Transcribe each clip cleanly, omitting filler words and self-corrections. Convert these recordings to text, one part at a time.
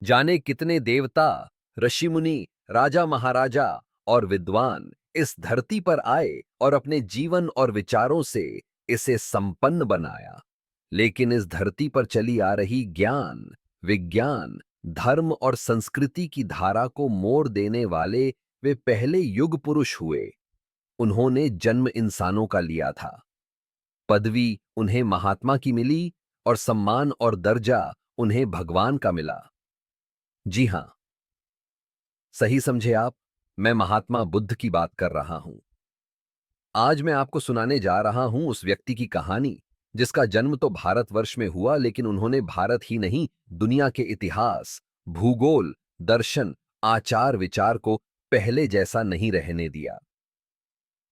जाने कितने देवता, ऋषि मुनि, राजा महाराजा और विद्वान इस धरती पर आए और अपने जीवन और विचारों से इसे संपन्न बनाया। लेकिन इस धरती पर चली आ रही ज्ञान, विज्ञान, धर्म और संस्कृति की धारा को मोड़ देने वाले वे पहले युग पुरुष हुए। उन्होंने जन्म इंसानों का लिया था, पदवी उन्हें महात्मा की मिली और सम्मान और दर्जा उन्हें भगवान का मिला। जी हां, सही समझे आप। मैं महात्मा बुद्ध की बात कर रहा हूं। आज मैं आपको सुनाने जा रहा हूं उस व्यक्ति की कहानी जिसका जन्म तो भारतवर्ष में हुआ, लेकिन उन्होंने भारत ही नहीं, दुनिया के इतिहास, भूगोल, दर्शन, आचार विचार को पहले जैसा नहीं रहने दिया।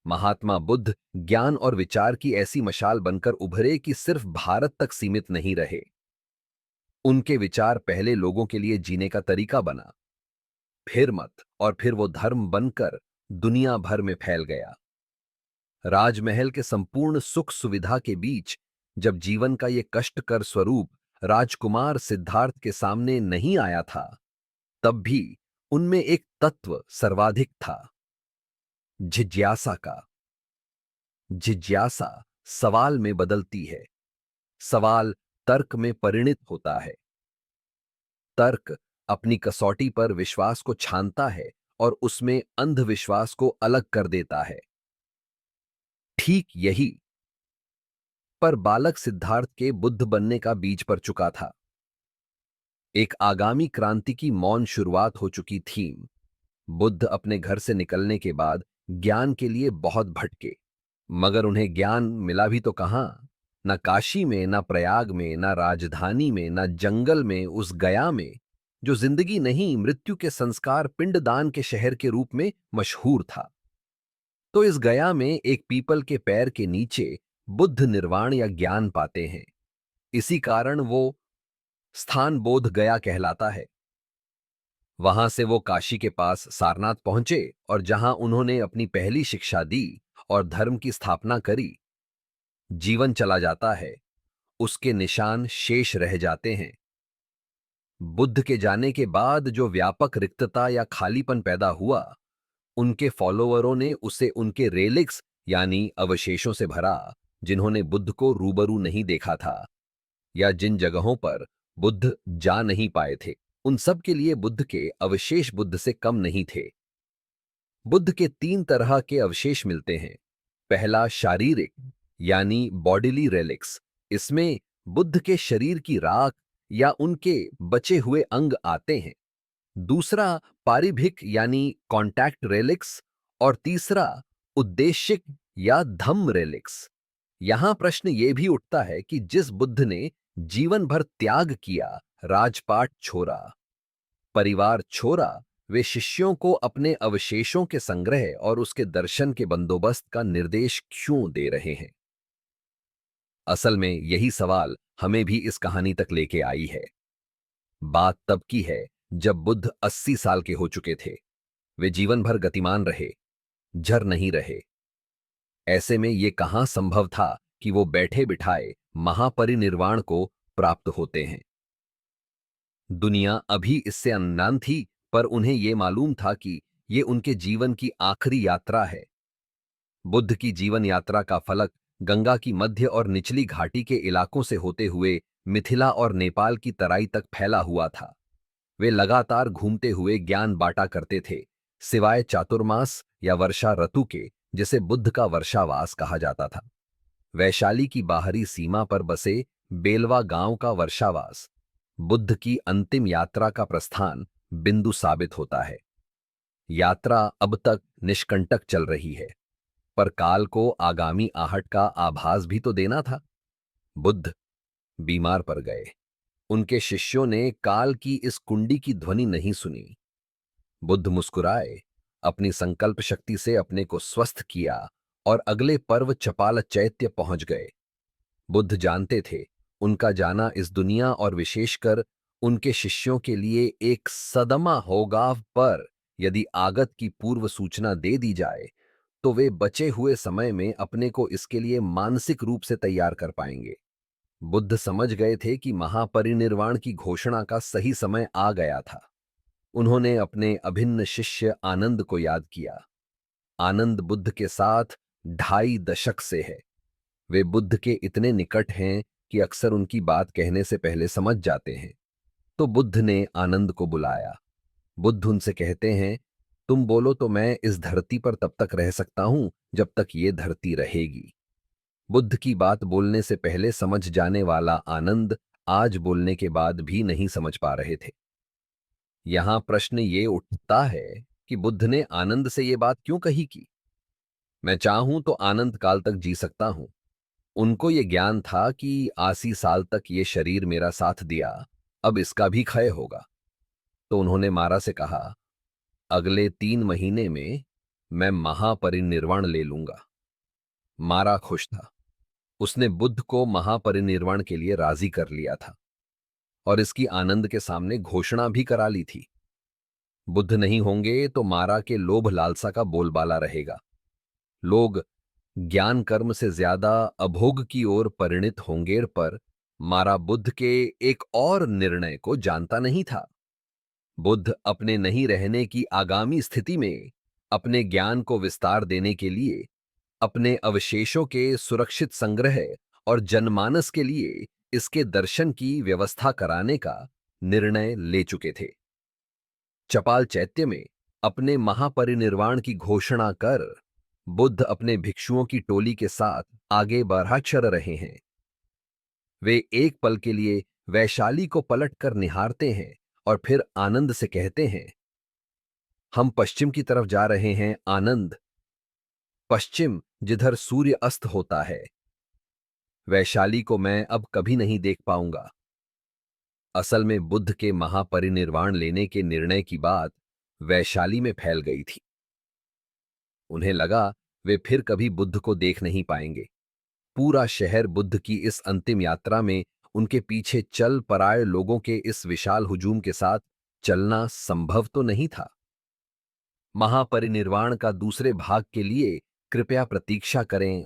महात्मा बुद्ध ज्ञान और विचार की ऐसी मशाल बनकर उभरे कि सिर्फ भारत तक सीमित नहीं रहे। उनके विचार पहले लोगों के लिए जीने का तरीका बना, फिर मत और फिर वो धर्म बनकर दुनिया भर में फैल गया। राजमहल के संपूर्ण सुख सुविधा के बीच जब जीवन का ये कष्टकर स्वरूप राजकुमार सिद्धार्थ के सामने नहीं आया था, तब भी उनमें एक तत्व सर्वाधिक था, जिज्ञासा का। जिज्ञासा सवाल में बदलती है, सवाल तर्क में परिणत होता है, तर्क अपनी कसौटी पर विश्वास को छानता है और उसमें अंधविश्वास को अलग कर देता है। ठीक यही पर बालक सिद्धार्थ के बुद्ध बनने का बीज पर चुका था। एक आगामी क्रांति की मौन शुरुआत हो चुकी थी। बुद्ध अपने घर से निकलने के बाद ज्ञान के लिए बहुत भटके, मगर उन्हें ज्ञान मिला भी तो कहां। न काशी में, न प्रयाग में, न राजधानी में, न जंगल में, उस गया में जो जिंदगी नहीं मृत्यु के संस्कार पिंडदान के शहर के रूप में मशहूर था। तो इस गया में एक पीपल के पैर के नीचे बुद्ध निर्वाण या ज्ञान पाते हैं। इसी कारण वो स्थान बोध गया कहलाता है। वहां से वो काशी के पास सारनाथ पहुंचे और जहां उन्होंने अपनी पहली शिक्षा दी और धर्म की स्थापना करी। जीवन चला जाता है, उसके निशान शेष रह जाते हैं। बुद्ध के जाने के बाद जो व्यापक रिक्तता या खालीपन पैदा हुआ, उनके फॉलोअरों ने उसे उनके रेलिक्स यानी अवशेषों से भरा, जिन्होंने बुद्ध को रूबरू नहीं देखा था या जिन जगहों पर बुद्ध जा नहीं पाए थे, उन सब के लिए बुद्ध के अवशेष बुद्ध से कम नहीं थे। बुद्ध के तीन तरह के अवशेष मिलते हैं। पहला शारीरिक यानी बॉडीली रेलिक्स। इसमें बुद्ध के शरीर की राख या उनके बचे हुए अंग आते हैं। दूसरा पारिभिक यानी कॉन्टैक्ट रेलिक्स और तीसरा उद्देशिक या धम्म रेलिक्स। यहां प्रश्न यह भी उठता है कि जिस बुद्ध ने जीवन भर त्याग किया, राजपाट छोड़ा, परिवार छोड़ा, वे शिष्यों को अपने अवशेषों के संग्रह और उसके दर्शन के बंदोबस्त का निर्देश क्यों दे रहे हैं? असल में यही सवाल हमें भी इस कहानी तक लेके आई है। बात तब की है जब बुद्ध 80 साल के हो चुके थे। वे जीवन भर गतिमान रहे, झर नहीं रहे। ऐसे में यह कहां संभव था कि वो बैठे बिठाए महापरिनिर्वाण को प्राप्त होते हैं। दुनिया अभी इससे अनजान थी, पर उन्हें यह मालूम था कि यह उनके जीवन की आखिरी यात्रा है। बुद्ध की जीवन यात्रा का फलक गंगा की मध्य और निचली घाटी के इलाकों से होते हुए मिथिला और नेपाल की तराई तक फैला हुआ था। वे लगातार घूमते हुए ज्ञान बांटा करते थे, सिवाय चातुर्मास या वर्षा ऋतु के, जिसे बुद्ध का वर्षावास कहा जाता था। वैशाली की बाहरी सीमा पर बसे बेलवा गांव का वर्षावास बुद्ध की अंतिम यात्रा का प्रस्थान बिंदु साबित होता है। यात्रा अब तक निष्कंटक चल रही है, पर काल को आगामी आहट का आभास भी तो देना था। बुद्ध बीमार पड़ गए। उनके शिष्यों ने काल की इस कुंडी की ध्वनि नहीं सुनी। बुद्ध मुस्कुराए, अपनी संकल्प शक्ति से अपने को स्वस्थ किया और अगले पर्व चपाल चैत्य पहुंच गए। बुद्ध जानते थे उनका जाना इस दुनिया और विशेषकर उनके शिष्यों के लिए एक सदमा होगा, पर यदि आगत की पूर्व सूचना दे दी जाए तो वे बचे हुए समय में अपने को इसके लिए मानसिक रूप से तैयार कर पाएंगे। बुद्ध समझ गए थे कि महापरिनिर्वाण की घोषणा का सही समय आ गया था। उन्होंने अपने अभिन्न शिष्य आनंद को याद किया। आनंद बुद्ध के साथ 2.5 दशक से है। वे बुद्ध के इतने निकट हैं कि अक्सर उनकी बात कहने से पहले समझ जाते हैं। तो बुद्ध ने आनंद को बुलाया। बुद्ध उनसे कहते हैं, तुम बोलो तो मैं इस धरती पर तब तक रह सकता हूं जब तक ये धरती रहेगी। बुद्ध की बात बोलने से पहले समझ जाने वाला आनंद आज बोलने के बाद भी नहीं समझ पा रहे थे। यहां प्रश्न ये उठता है कि बुद्ध ने आनंद से ये बात क्यों कही कि मैं चाहूं तो आनंद काल तक जी सकता हूं। उनको ये ज्ञान था कि 80 साल तक ये शरीर मेरा साथ दिया, अब इसका भी क्षय होगा। तो उन्होंने मारा से कहा, अगले 3 महीने में मैं महापरिनिर्वाण ले लूंगा। मारा खुश था। उसने बुद्ध को महापरिनिर्वाण के लिए राजी कर लिया था और इसकी आनंद के सामने घोषणा भी करा ली थी। बुद्ध नहीं होंगे तो मारा के लोभ लालसा का बोलबाला रहेगा। लोग ज्ञान कर्म से ज्यादा अभोग की ओर परिणित होंगे, पर मारा बुद्ध के एक और निर्णय को जानता नहीं था। बुद्ध अपने नहीं रहने की आगामी स्थिति में अपने ज्ञान को विस्तार देने के लिए अपने अवशेषों के सुरक्षित संग्रह और जनमानस के लिए इसके दर्शन की व्यवस्था कराने का निर्णय ले चुके थे। चपाल चैत्य में अपने महापरिनिर्वाण की घोषणा कर बुद्ध अपने भिक्षुओं की टोली के साथ आगे बढ़ा चल रहे हैं। वे एक पल के लिए वैशाली को पलट कर निहारते हैं और फिर आनंद से कहते हैं, हम पश्चिम की तरफ जा रहे हैं आनंद, पश्चिम जिधर सूर्य अस्त होता है। वैशाली को मैं अब कभी नहीं देख पाऊंगा। असल में बुद्ध के महापरिनिर्वाण लेने के निर्णय की बात वैशाली में फैल गई थी। उन्हें लगा वे फिर कभी बुद्ध को देख नहीं पाएंगे। पूरा शहर बुद्ध की इस अंतिम यात्रा में उनके पीछे चल पराए लोगों के इस विशाल हुजूम के साथ चलना संभव तो नहीं था। महापरिनिर्वाण का दूसरे भाग के लिए कृपया प्रतीक्षा करें।